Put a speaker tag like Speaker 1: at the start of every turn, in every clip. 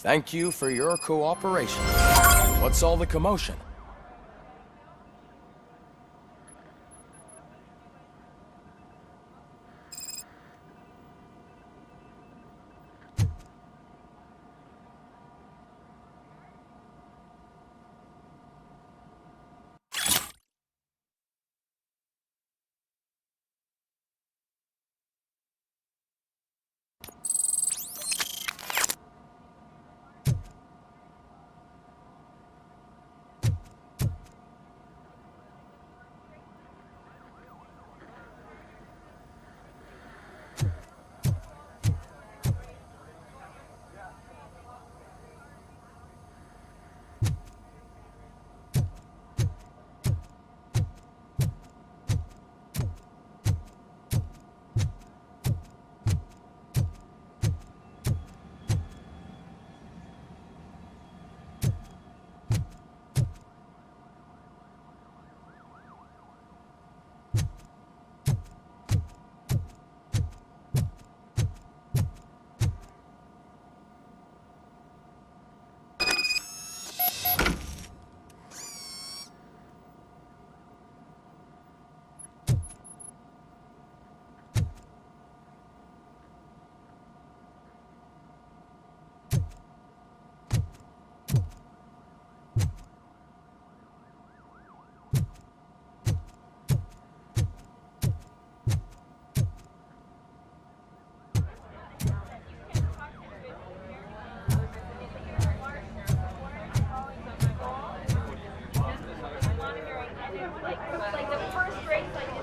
Speaker 1: Thank you for your cooperation. What's all the commotion?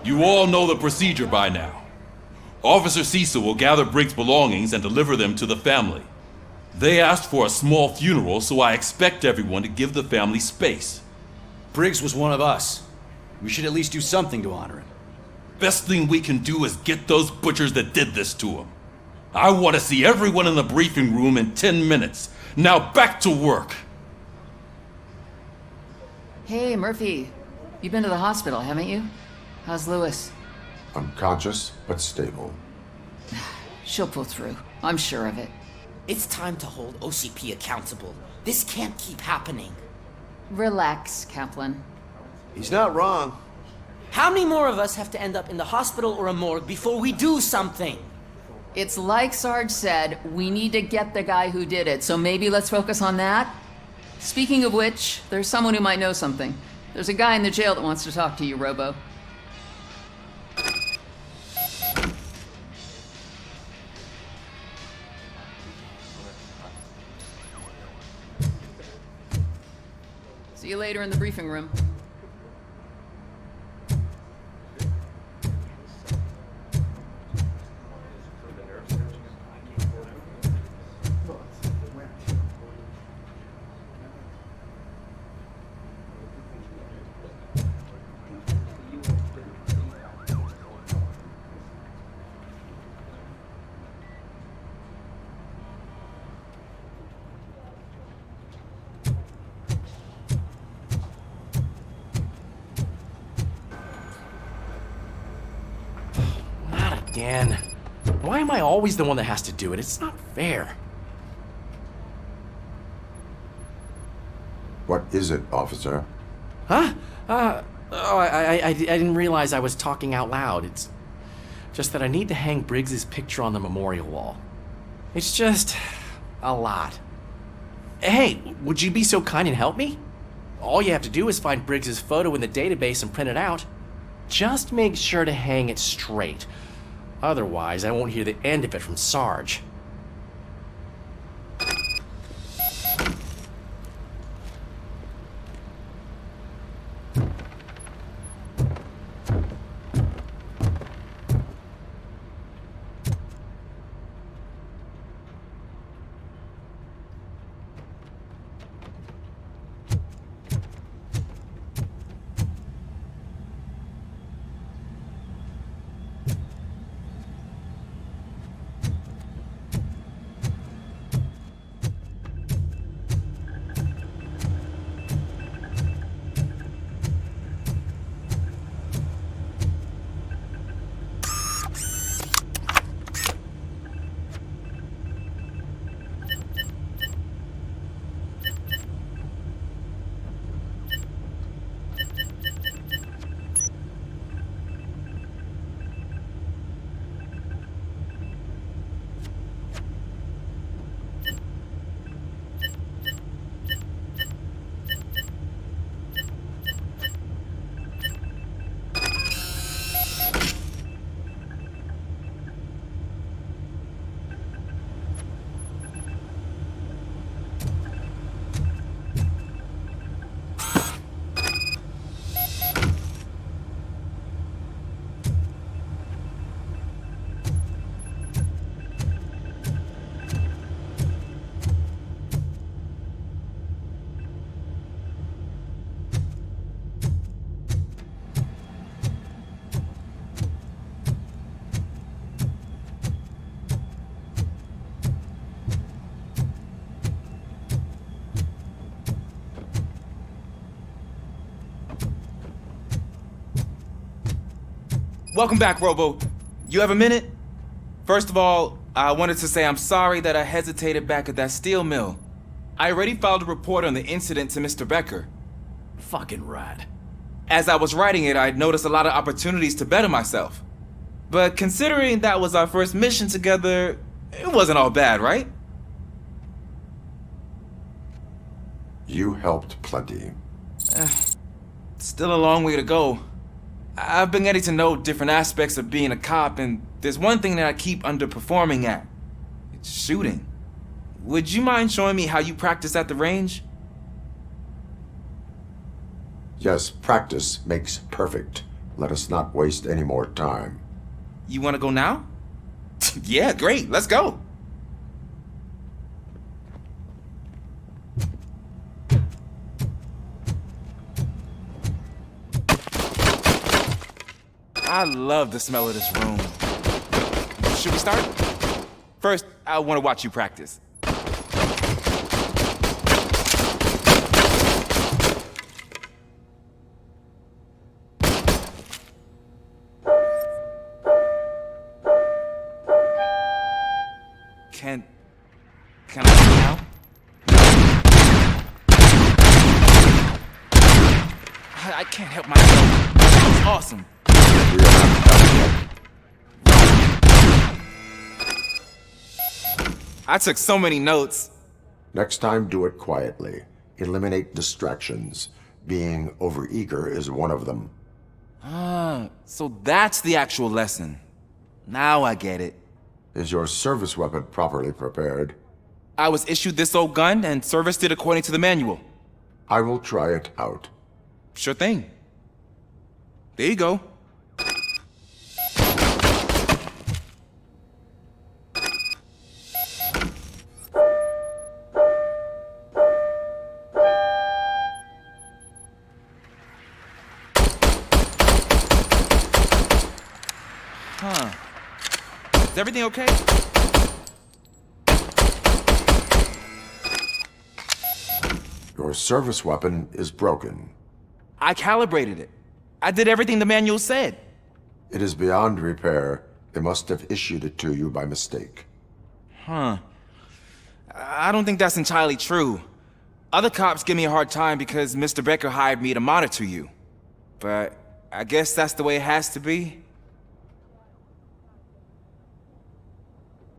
Speaker 2: You all know the procedure by now. Officer Cecil will gather Briggs' belongings and deliver them to the family. They asked for a small funeral, so I expect everyone to give the family space.
Speaker 3: Briggs was one of us. We should at least do something to honor him.
Speaker 2: Best thing we can do is get those butchers that did this to him. I want to see everyone in the briefing room in 10 minutes. Now back to work.
Speaker 4: Hey, Murphy. You've been to the hospital, haven't you? How's Lewis?
Speaker 5: Unconscious, but stable.
Speaker 4: She'll pull through. I'm sure of it.
Speaker 6: It's time to hold OCP accountable. This can't keep happening.
Speaker 4: Relax, Kaplan.
Speaker 3: He's not wrong.
Speaker 6: How many more of us have to end up in the hospital or a morgue before we do something?
Speaker 4: It's like Sarge said, we need to get the guy who did it, so maybe let's focus on that? Speaking of which, there's someone who might know something. There's a guy in the jail that wants to talk to you, Robo. See you later in the briefing room.
Speaker 7: Again. Why am I always the one that has to do it? It's not fair.
Speaker 5: What is it, officer?
Speaker 7: Huh? I didn't realize I was talking out loud. It's just that I need to hang Briggs's picture on the memorial wall. It's just a lot. Hey, would you be so kind and help me? All you have to do is find Briggs's photo in the database and print it out. Just make sure to hang it straight. Otherwise, I won't hear the end of it from Sarge.
Speaker 8: Welcome back, Robo. You have a minute? First of all, I wanted to say I'm sorry that I hesitated back at that steel mill. I already filed a report on the incident to Mr. Becker.
Speaker 3: Fucking rad.
Speaker 8: As I was writing it, I noticed a lot of opportunities to better myself. But considering that was our first mission together, it wasn't all bad, right?
Speaker 5: You helped plenty.
Speaker 8: Still a long way to go. I've been getting to know different aspects of being a cop, and there's one thing that I keep underperforming at. It's shooting. Would you mind showing me how you practice at the range?
Speaker 5: Yes, practice makes perfect. Let us not waste any more time.
Speaker 8: You want to go now? Yeah, great. Let's go. I love the smell of this room. Should we start? First, I want to watch you practice. Can I do now? I can't help myself. That was awesome.
Speaker 5: We are not done yet.
Speaker 8: I took so many notes.
Speaker 5: Next time, do it quietly. Eliminate distractions. Being overeager is one of them.
Speaker 8: So that's the actual lesson. Now I get it.
Speaker 5: Is your service weapon properly prepared?
Speaker 8: I was issued this old gun and serviced it according to the manual.
Speaker 5: I will try it out.
Speaker 8: Sure thing. There you go. Is everything okay?
Speaker 5: Your service weapon is broken.
Speaker 8: I calibrated it. I did everything the manual said.
Speaker 5: It is beyond repair. They must have issued it to you by mistake.
Speaker 8: I don't think that's entirely true. Other cops give me a hard time because Mr. Becker hired me to monitor you. But I guess that's the way it has to be.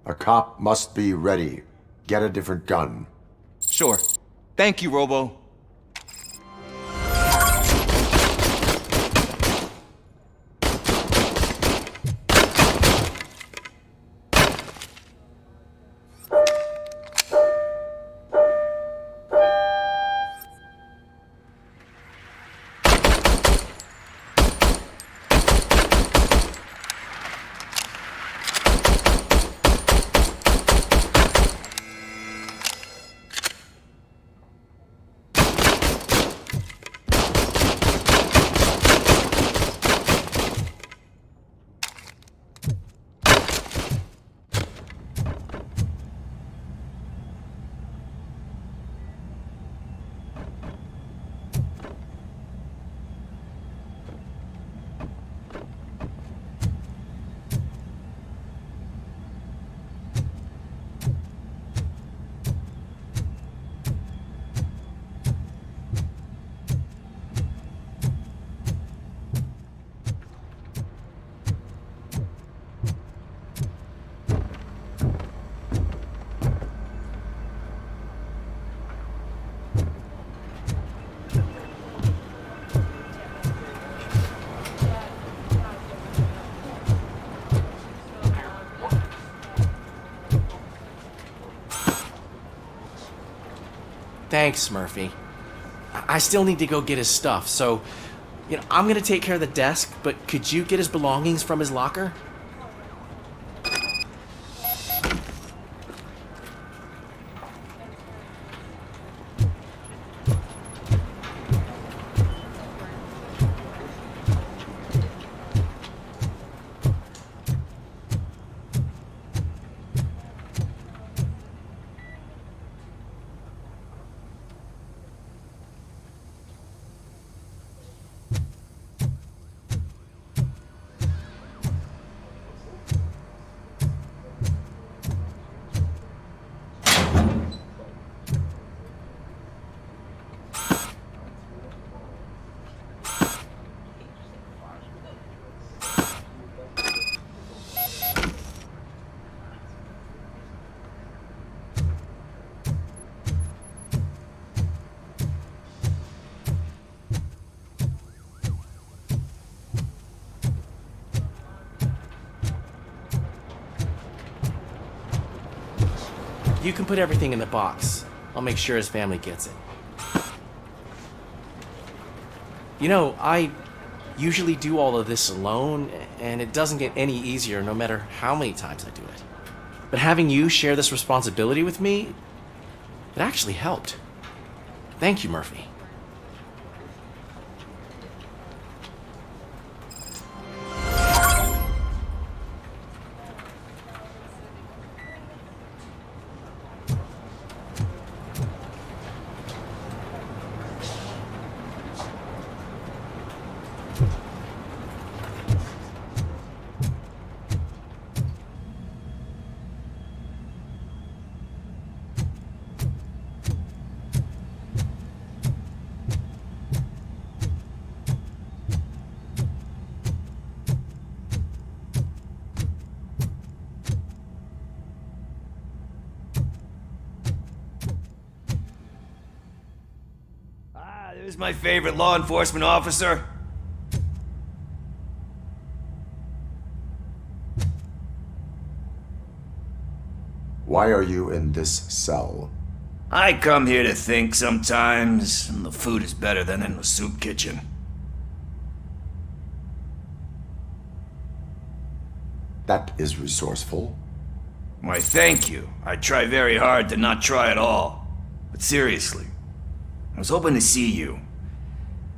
Speaker 5: A cop must be ready. Get a different gun.
Speaker 8: Sure. Thank you, Robo.
Speaker 7: Thanks, Murphy. I still need to go get his stuff, so, I'm gonna take care of the desk, but could you get his belongings from his locker? You can put everything in the box. I'll make sure his family gets it. You know, I usually do all of this alone, and it doesn't get any easier no matter how many times I do it. But having you share this responsibility with me, it actually helped. Thank you, Murphy.
Speaker 3: There's my favorite law enforcement officer.
Speaker 5: Why are you in this cell?
Speaker 3: I come here to think sometimes, and the food is better than in the soup kitchen.
Speaker 5: That is resourceful.
Speaker 3: Why, thank you. I try very hard to not try at all. But seriously, I was hoping to see you.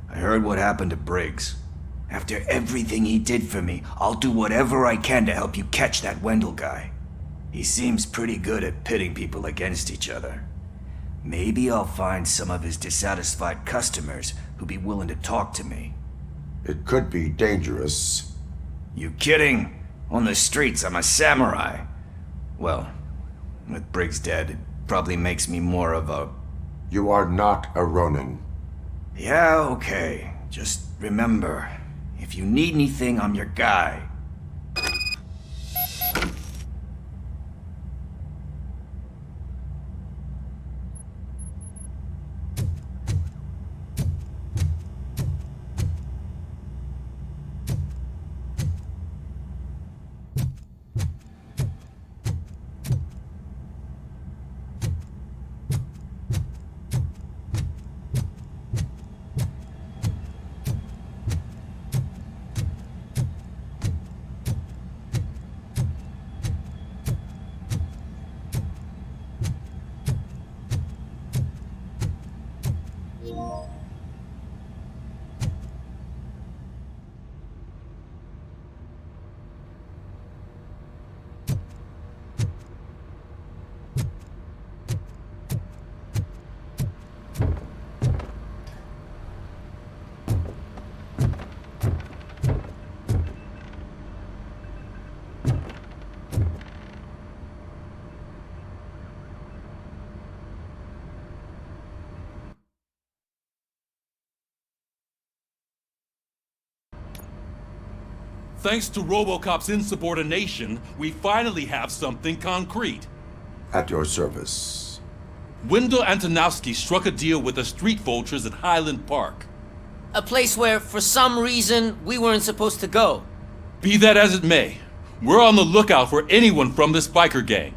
Speaker 3: I heard what happened to Briggs. After everything he did for me, I'll do whatever I can to help you catch that Wendell guy. He seems pretty good at pitting people against each other. Maybe I'll find some of his dissatisfied customers who'd be willing to talk to me.
Speaker 5: It could be dangerous.
Speaker 3: You kidding? On the streets, I'm a samurai. Well, with Briggs dead, it probably makes me more of a...
Speaker 5: You are not a Ronin.
Speaker 3: Yeah, okay. Just remember, if you need anything, I'm your guy.
Speaker 2: Thanks to Robocop's insubordination, we finally have something concrete.
Speaker 5: At your service.
Speaker 2: Wendell Antonowski struck a deal with the street vultures at Highland Park.
Speaker 6: A place where, for some reason, we weren't supposed to go.
Speaker 2: Be that as it may, we're on the lookout for anyone from this biker gang.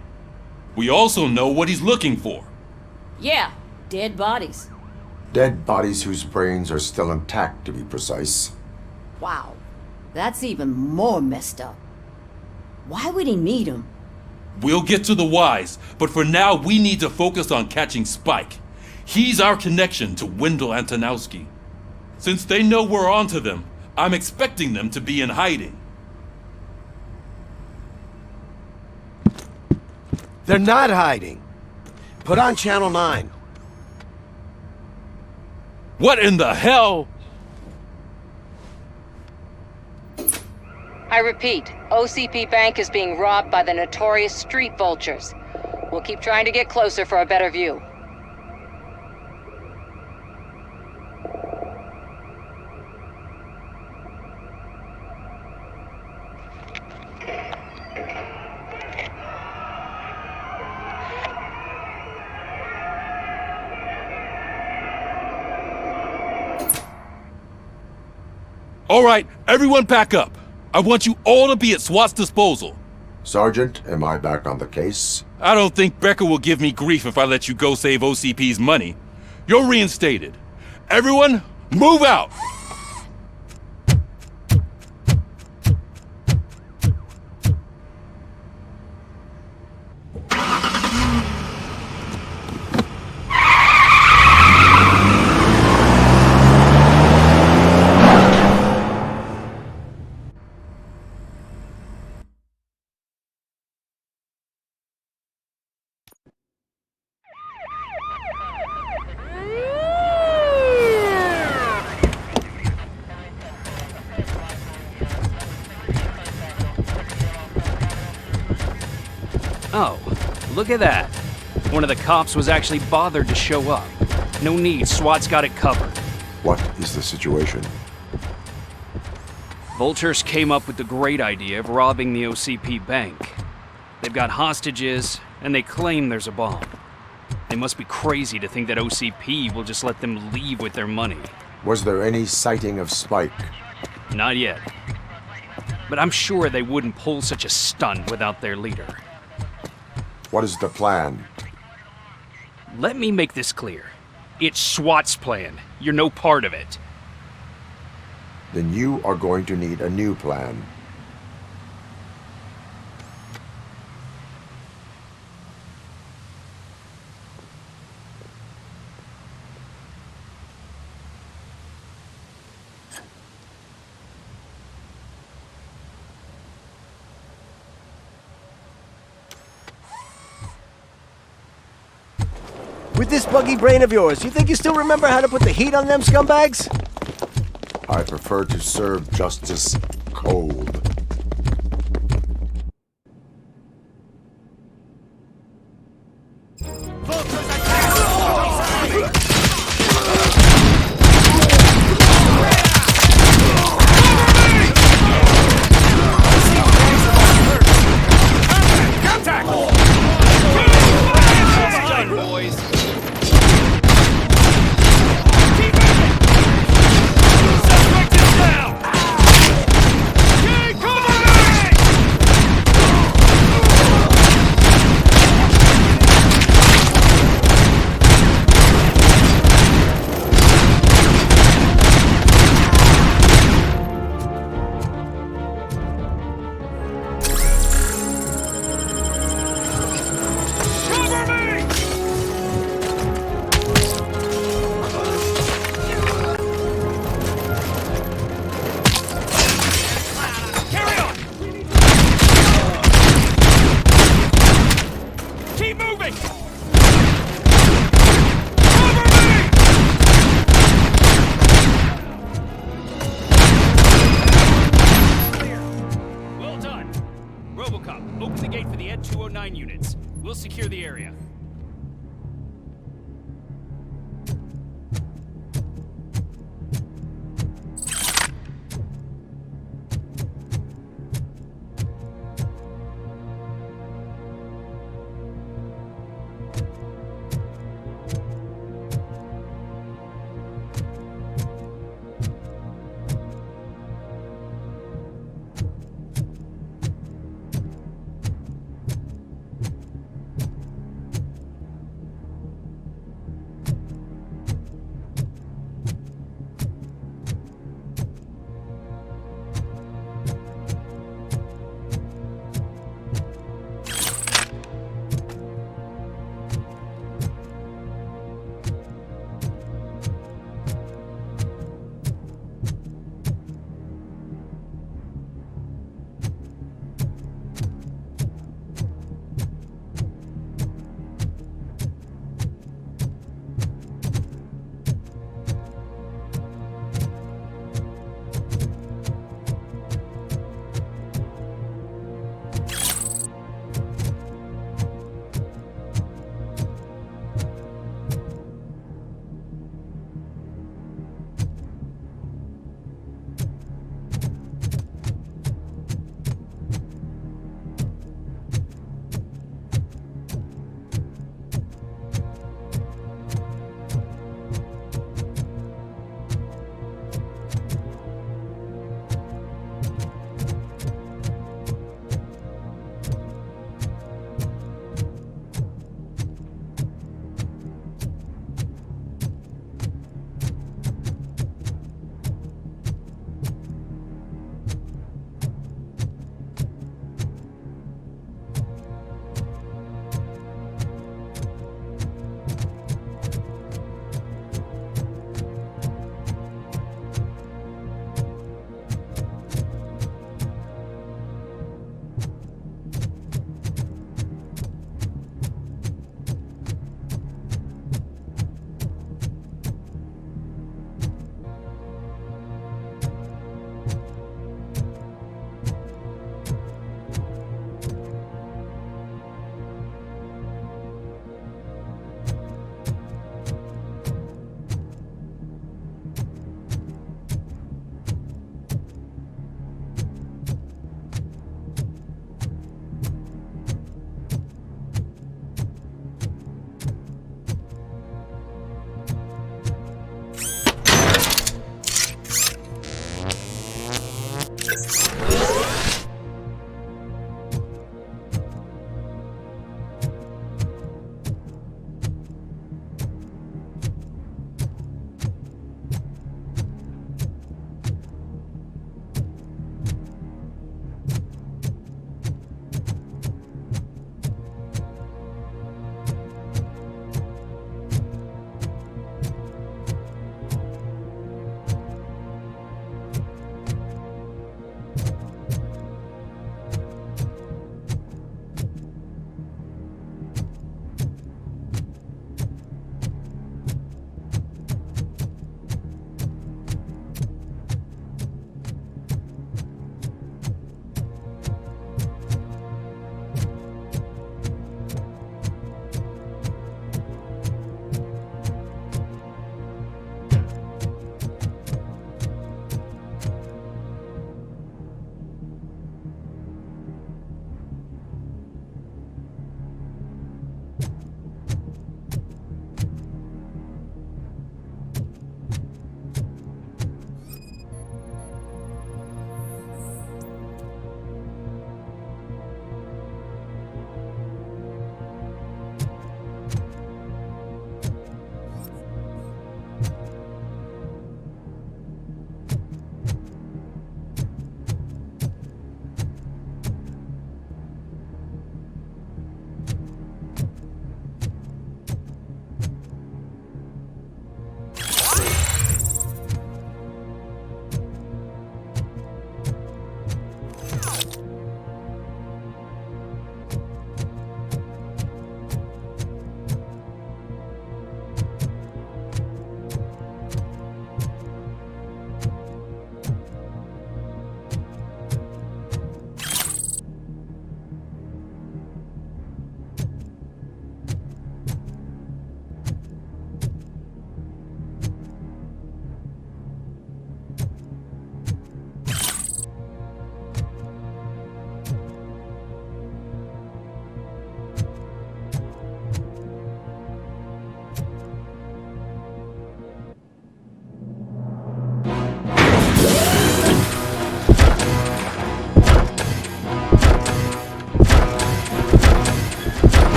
Speaker 2: We also know what he's looking for.
Speaker 9: Yeah, dead bodies.
Speaker 5: Dead bodies whose brains are still intact, to be precise.
Speaker 9: Wow, that's even more messed up. Why would he need them?
Speaker 2: We'll get to the whys, but for now we need to focus on catching Spike. He's our connection to Wendell Antonowski. Since they know we're onto them, I'm expecting them to be in hiding.
Speaker 10: They're not hiding. Put on Channel 9.
Speaker 2: What in the hell?
Speaker 11: I repeat, OCP Bank is being robbed by the notorious street vultures. We'll keep trying to get closer for a better view.
Speaker 2: All right, everyone pack up. I want you all to be at SWAT's disposal.
Speaker 5: Sergeant, am I back on the case?
Speaker 2: I don't think Becker will give me grief if I let you go save OCP's money. You're reinstated. Everyone, move out!
Speaker 12: Oh, look at that. One of the cops was actually bothered to show up. No need, SWAT's got it covered.
Speaker 5: What is the situation?
Speaker 12: Vultures came up with the great idea of robbing the OCP bank. They've got hostages, and they claim there's a bomb. They must be crazy to think that OCP will just let them leave with their money.
Speaker 5: Was there any sighting of Spike?
Speaker 12: Not yet. But I'm sure they wouldn't pull such a stunt without their leader.
Speaker 5: What is the plan?
Speaker 12: Let me make this clear. It's SWAT's plan. You're no part of it.
Speaker 5: Then you are going to need a new plan.
Speaker 10: With this buggy brain of yours, you think you still remember how to put the heat on them scumbags?
Speaker 5: I prefer to serve justice cold.
Speaker 12: Robocop, open the gate for the Ed 209 units. We'll secure the area.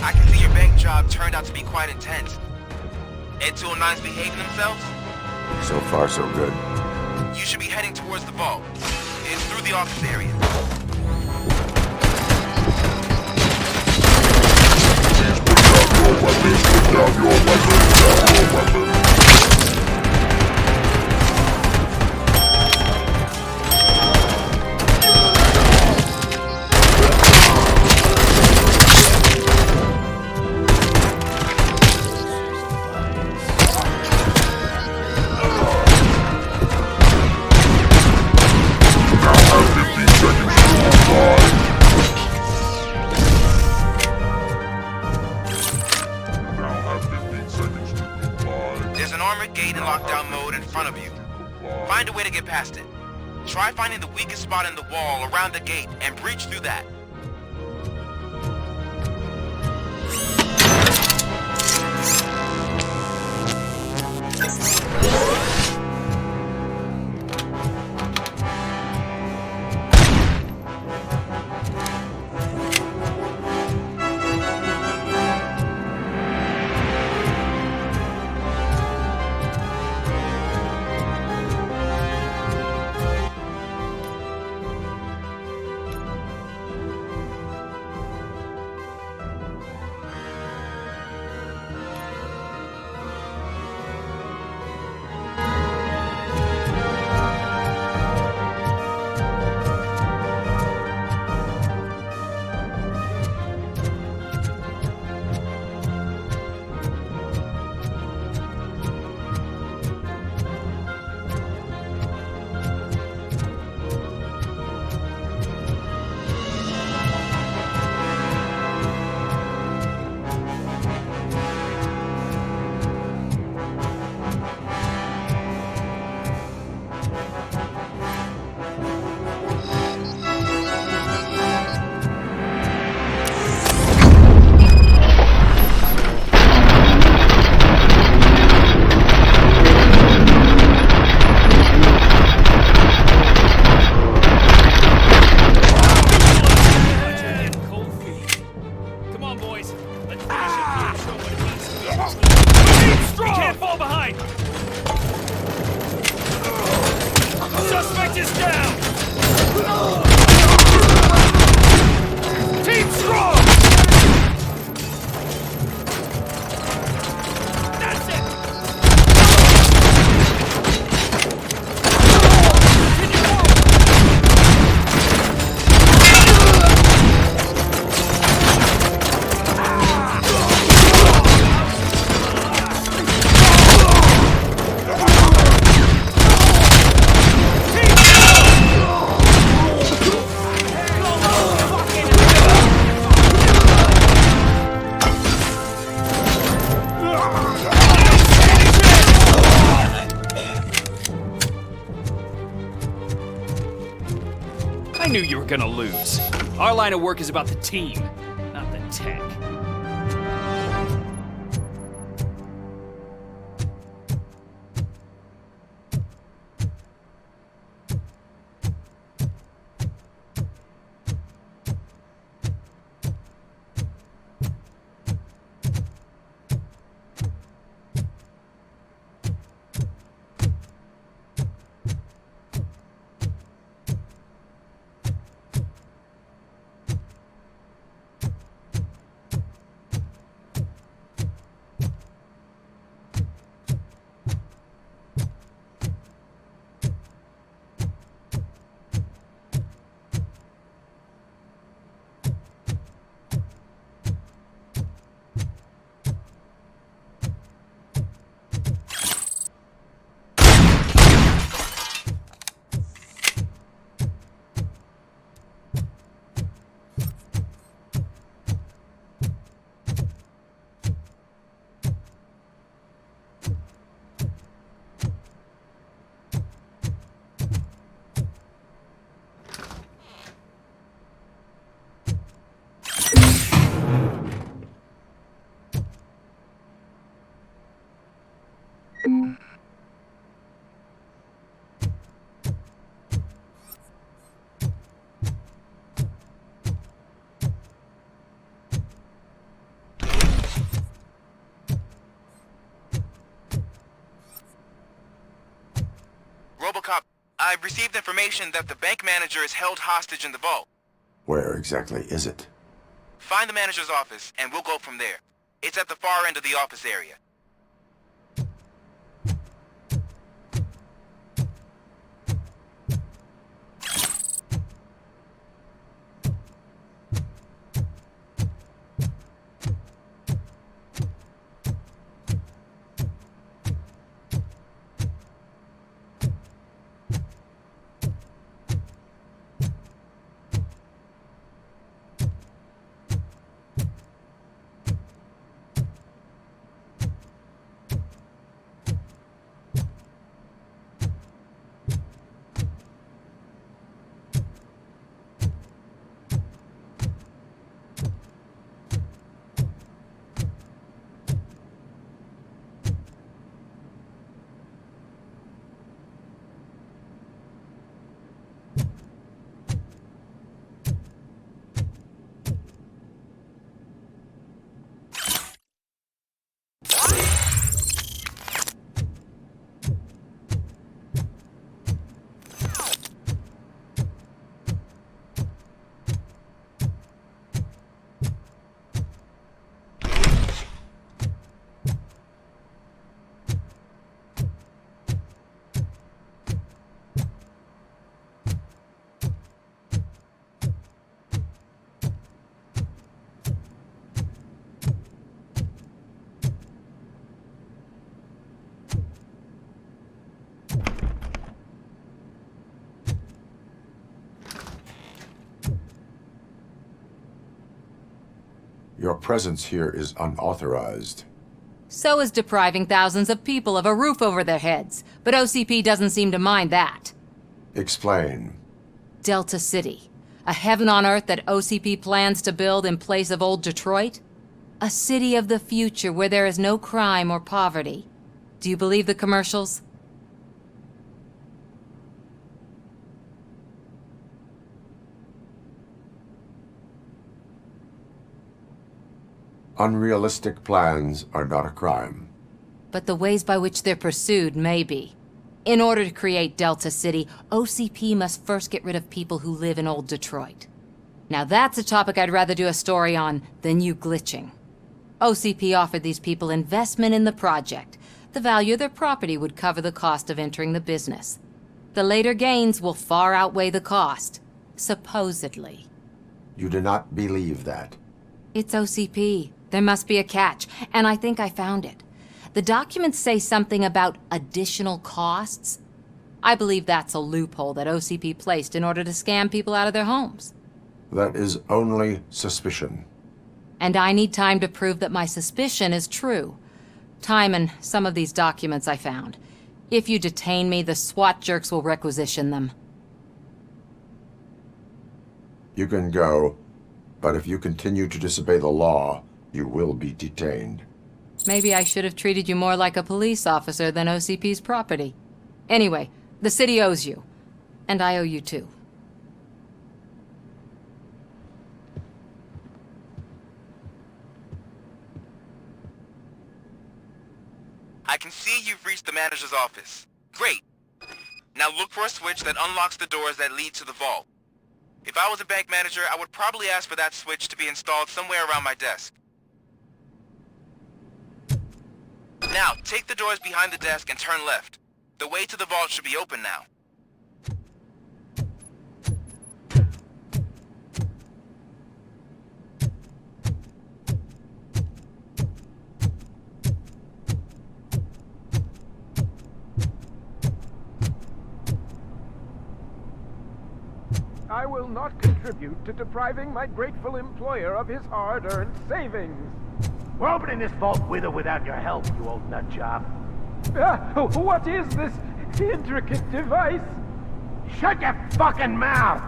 Speaker 13: I can see your bank job turned out to be quite intense. Ed 209's behaving themselves?
Speaker 5: So far, so good.
Speaker 13: You should be heading towards the vault. It's through the office area.
Speaker 5: Put down your weapons.
Speaker 13: There's an armored gate in lockdown mode in front of you. Find a way to get past it. Try finding the weakest spot in the wall around the gate and breach through that.
Speaker 12: knew you were gonna lose. Our line of work is about the team, not the tech.
Speaker 13: Robocop, I've received information that the bank manager is held hostage in the vault.
Speaker 5: Where exactly is it?
Speaker 13: Find the manager's office, and we'll go from there. It's at the far end of the office area.
Speaker 5: Your presence here is unauthorized.
Speaker 9: So is depriving thousands of people of a roof over their heads, but OCP doesn't seem to mind that.
Speaker 5: Explain.
Speaker 9: Delta City, a heaven on earth that OCP plans to build in place of old Detroit? A city of the future where there is no crime or poverty. Do you believe the commercials?
Speaker 5: Unrealistic plans are not a crime.
Speaker 9: But the ways by which they're pursued may be. In order to create Delta City, OCP must first get rid of people who live in old Detroit. Now that's a topic I'd rather do a story on than you glitching. OCP offered these people investment in the project. The value of their property would cover the cost of entering the business. The later gains will far outweigh the cost. Supposedly.
Speaker 5: You do not believe that.
Speaker 9: It's OCP. There must be a catch, and I think I found it. The documents say something about additional costs. I believe that's a loophole that OCP placed in order to scam people out of their homes.
Speaker 5: That is only suspicion.
Speaker 9: And I need time to prove that my suspicion is true. Time and some of these documents I found. If you detain me, the SWAT jerks will requisition them.
Speaker 5: You can go, but if you continue to disobey the law, you will be detained.
Speaker 9: Maybe I should have treated you more like a police officer than OCP's property. Anyway, the city owes you. And I owe you too.
Speaker 13: I can see you've reached the manager's office. Great. Now look for a switch that unlocks the doors that lead to the vault. If I was a bank manager, I would probably ask for that switch to be installed somewhere around my desk. Now, take the doors behind the desk and turn left. The way to the vault should be open now.
Speaker 14: I will not contribute to depriving my grateful employer of his hard-earned savings.
Speaker 10: We're opening this vault with or without your help, you old nutjob.
Speaker 14: What is this intricate device?
Speaker 10: Shut your fucking mouth!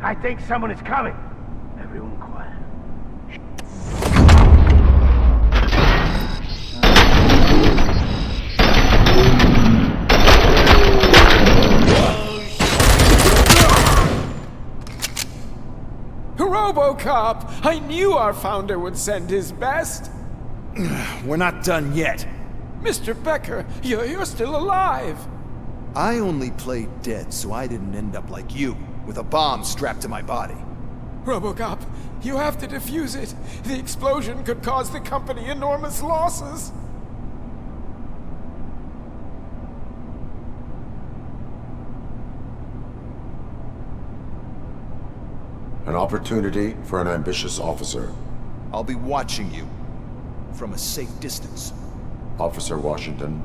Speaker 10: I think someone is coming. Everyone quiet.
Speaker 14: Robocop! I knew our founder would send his best!
Speaker 15: We're not done yet.
Speaker 14: Mr. Becker, you're still alive!
Speaker 15: I only played dead so I didn't end up like you, with a bomb strapped to my body.
Speaker 14: Robocop, you have to defuse it. The explosion could cause the company enormous losses.
Speaker 5: An opportunity for an ambitious officer.
Speaker 15: I'll be watching you from a safe distance.
Speaker 5: Officer Washington,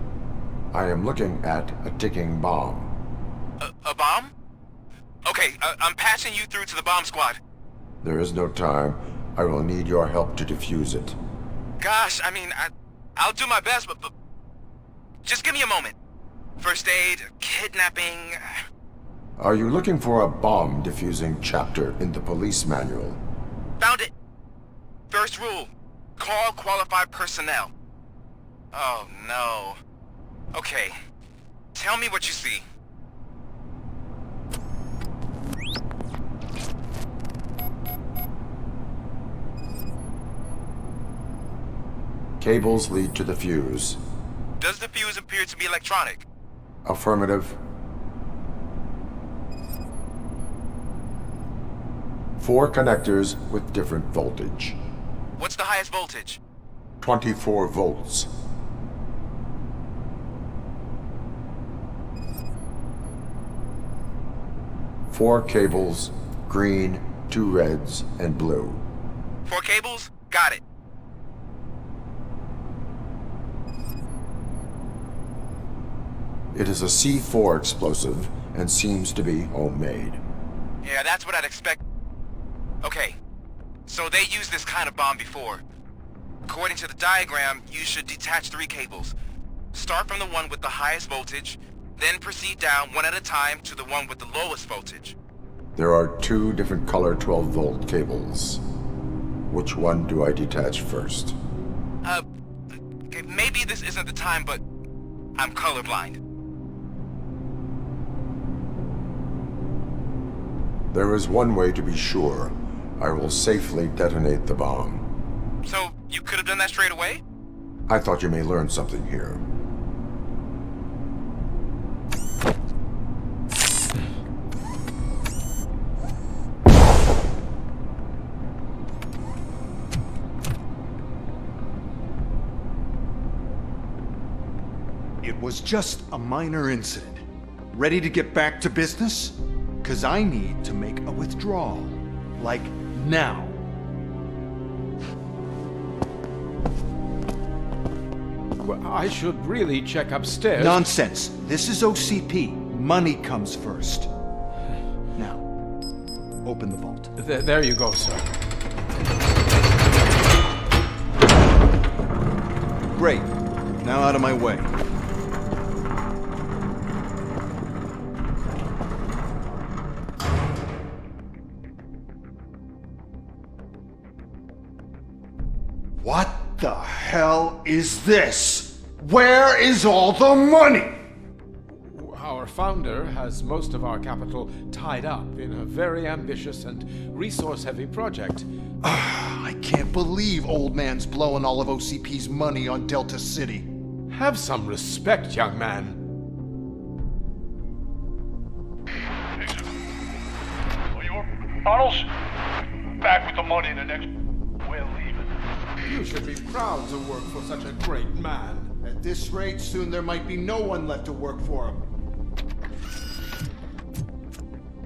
Speaker 5: I am looking at a ticking bomb.
Speaker 13: A bomb? Okay, I'm passing you through to the bomb squad.
Speaker 5: There is no time. I will need your help to defuse it.
Speaker 13: Gosh, I mean, I'll do my best, but just give me a moment. First aid, kidnapping...
Speaker 5: Are you looking for a bomb defusing chapter in the police manual?
Speaker 13: Found it. First rule, call qualified personnel. Oh no. Okay, tell me what you see.
Speaker 5: Cables lead to the fuse.
Speaker 13: Does the fuse appear to be electronic?
Speaker 5: Affirmative. 4 connectors with different voltage.
Speaker 13: What's the highest voltage?
Speaker 5: 24 volts. Four cables, green, 2 reds, and blue.
Speaker 13: 4 cables? Got it.
Speaker 5: It is a C4 explosive and seems to be homemade.
Speaker 13: Yeah, that's what I'd expect. Okay, so they used this kind of bomb before. According to the diagram, you should detach 3 cables. Start from the one with the highest voltage, then proceed down one at a time to the one with the lowest voltage.
Speaker 5: There are 2 different color 12-volt cables. Which one do I detach first?
Speaker 13: Okay, maybe this isn't the time, but I'm colorblind.
Speaker 5: There is one way to be sure. I will safely detonate the bomb.
Speaker 13: So, you could have done that straight away?
Speaker 5: I thought you may learn something here.
Speaker 15: It was just a minor incident. Ready to get back to business? 'Cause I need to make a withdrawal. Like, now.
Speaker 14: Well, I should really check upstairs.
Speaker 15: Nonsense. This is OCP. Money comes first. Now, open the vault.
Speaker 14: There you go, sir.
Speaker 15: Great. Now out of my way. hell is this? Where is all the money?
Speaker 14: Our founder has most of our capital tied up in a very ambitious and resource-heavy project.
Speaker 15: I can't believe old man's blowing all of OCP's money on Delta City.
Speaker 14: Have some respect, young man.
Speaker 10: Arnold's back with the money in the next. We're leaving.
Speaker 14: You should be proud to work for such a great man.
Speaker 15: At this rate, soon there might be no one left to work for him.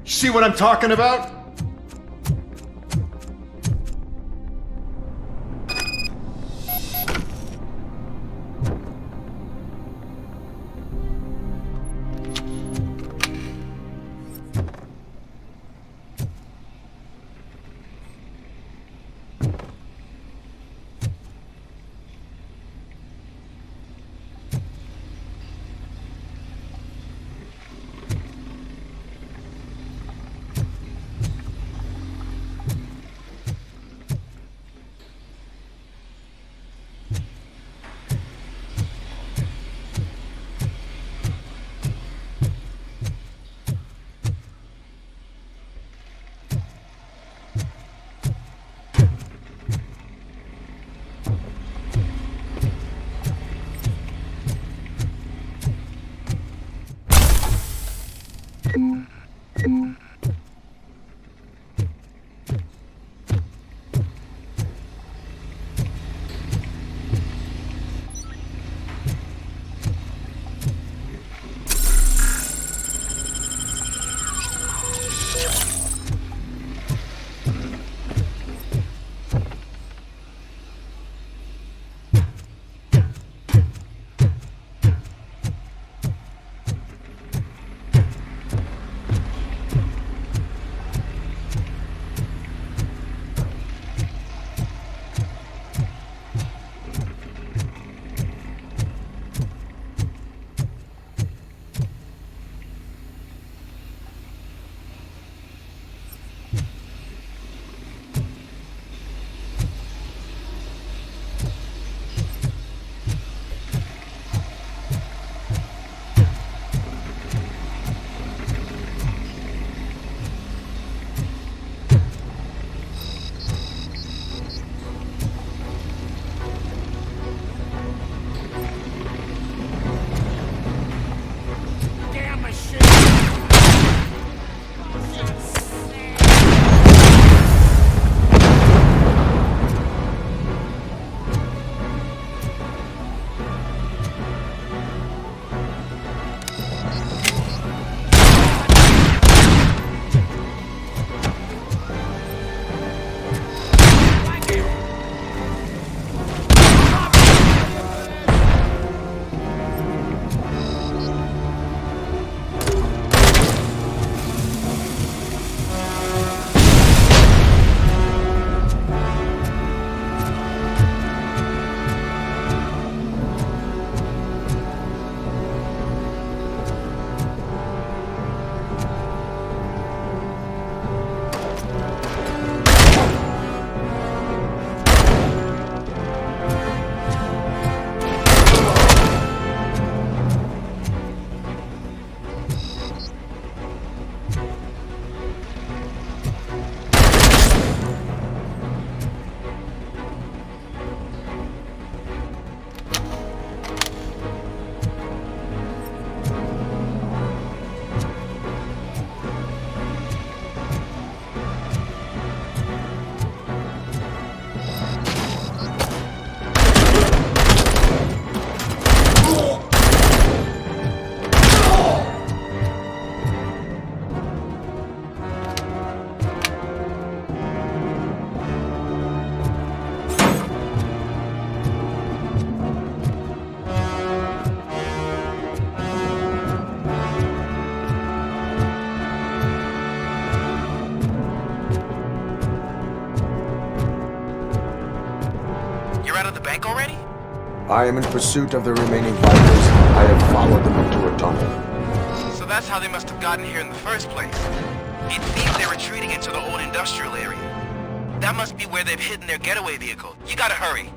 Speaker 15: See what I'm talking about?
Speaker 5: I am in pursuit of the remaining fighters. I have followed them into a tunnel.
Speaker 13: So that's how they must have gotten here in the first place. It seems they're retreating into the old industrial area. That must be where they've hidden their getaway vehicle. You gotta hurry.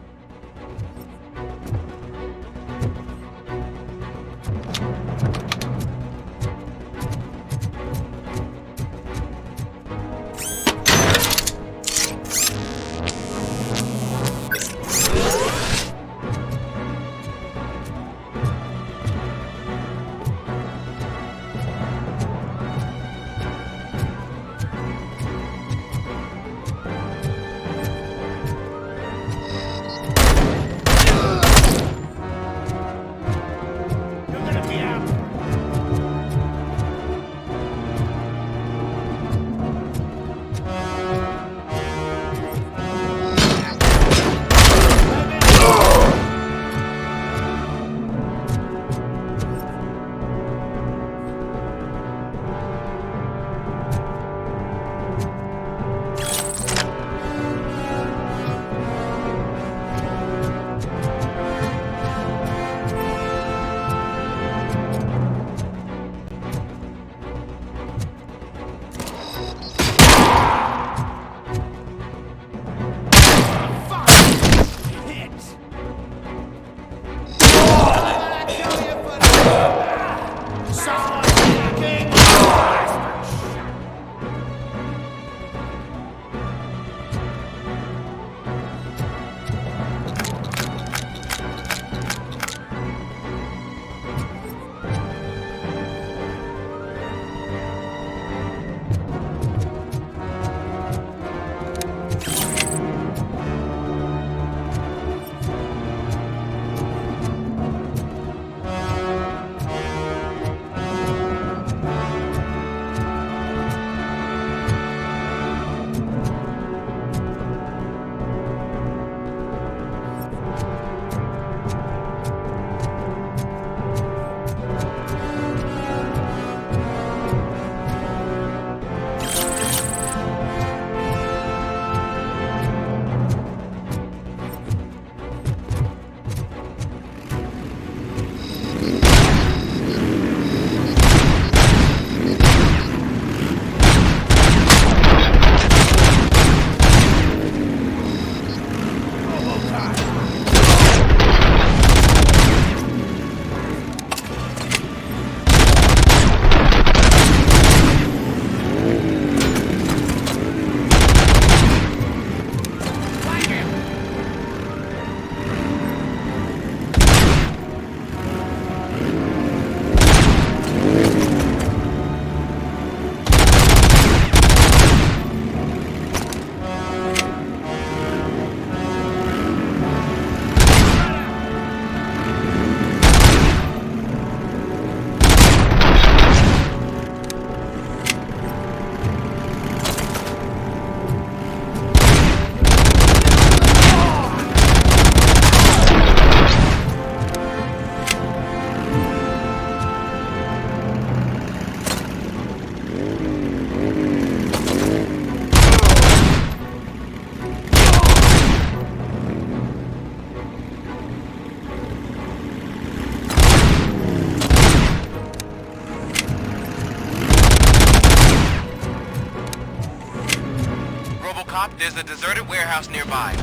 Speaker 13: top, there's a deserted warehouse nearby.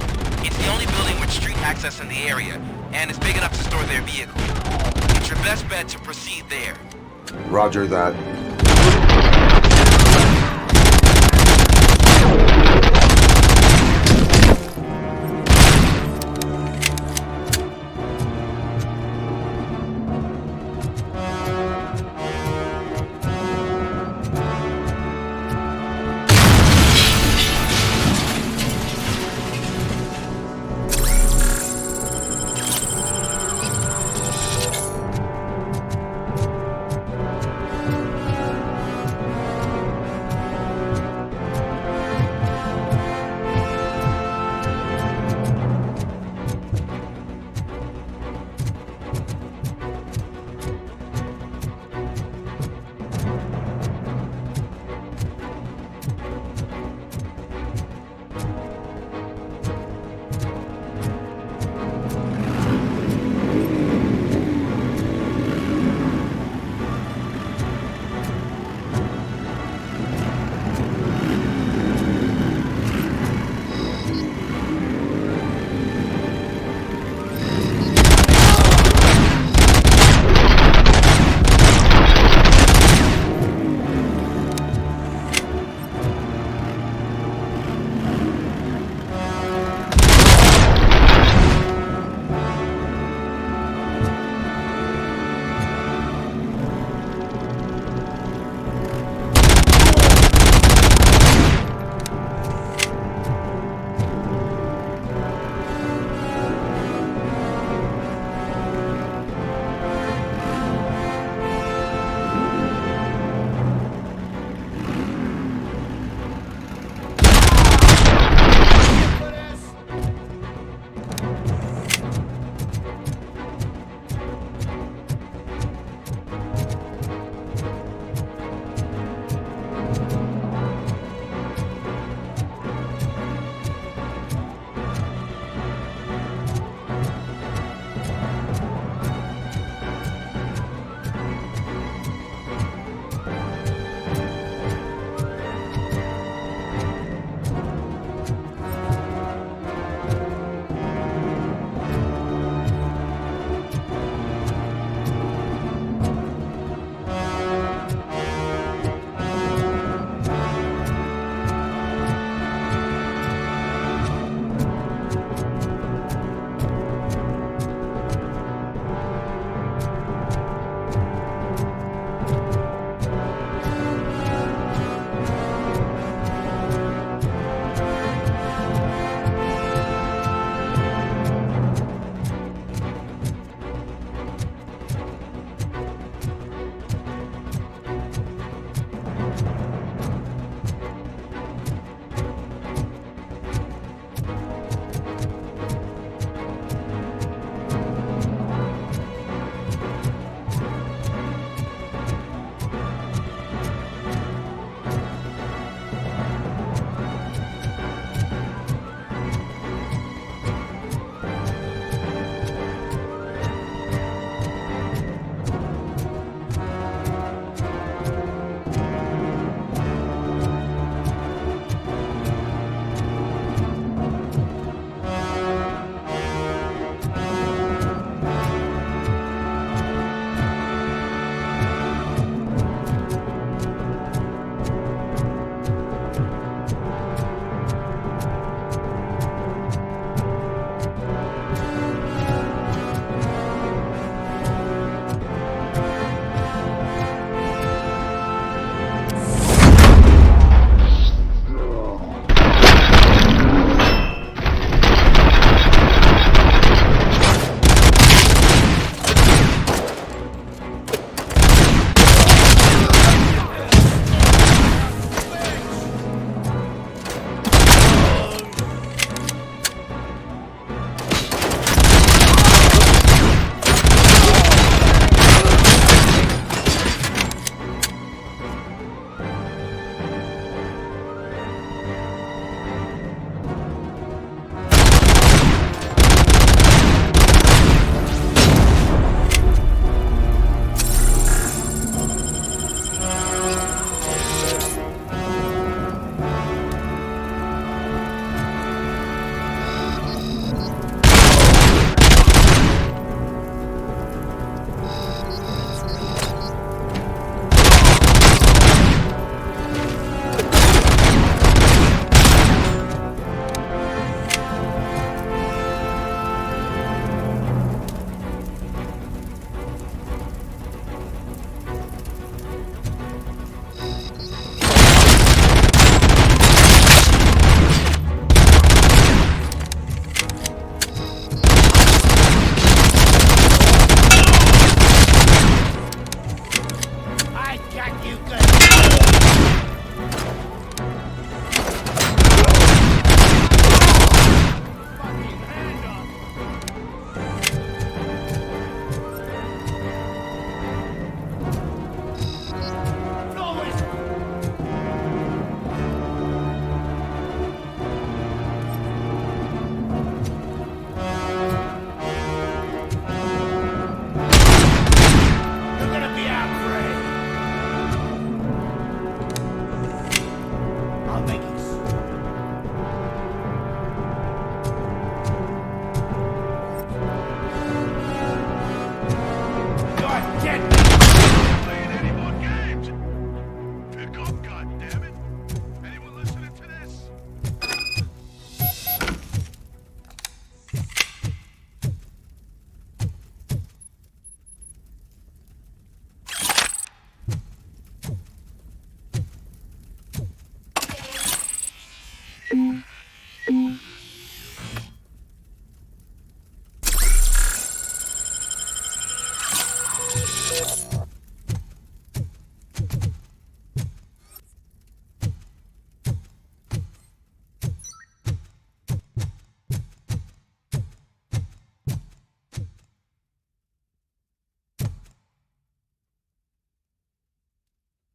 Speaker 13: It's the only building with street access in the area, and it's big enough to store their vehicle. It's your best bet to proceed there.
Speaker 5: Roger that.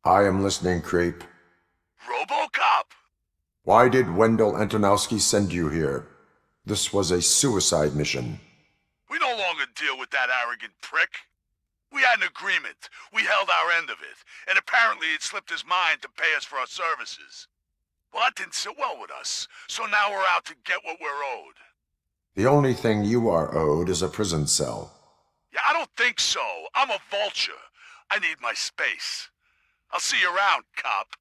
Speaker 5: I am listening, creep.
Speaker 10: Robocop!
Speaker 5: Why did Wendell Antonowski send you here? This was a suicide mission.
Speaker 10: We no longer deal with that arrogant prick. We had an agreement. We held our end of it, and apparently it slipped his mind to pay us for our services. Well, that didn't sit well with us, so now we're out to get what we're owed.
Speaker 5: The only thing you are owed is a prison cell.
Speaker 10: Yeah, I don't think so. I'm a vulture. I need my space. I'll see you around, cop.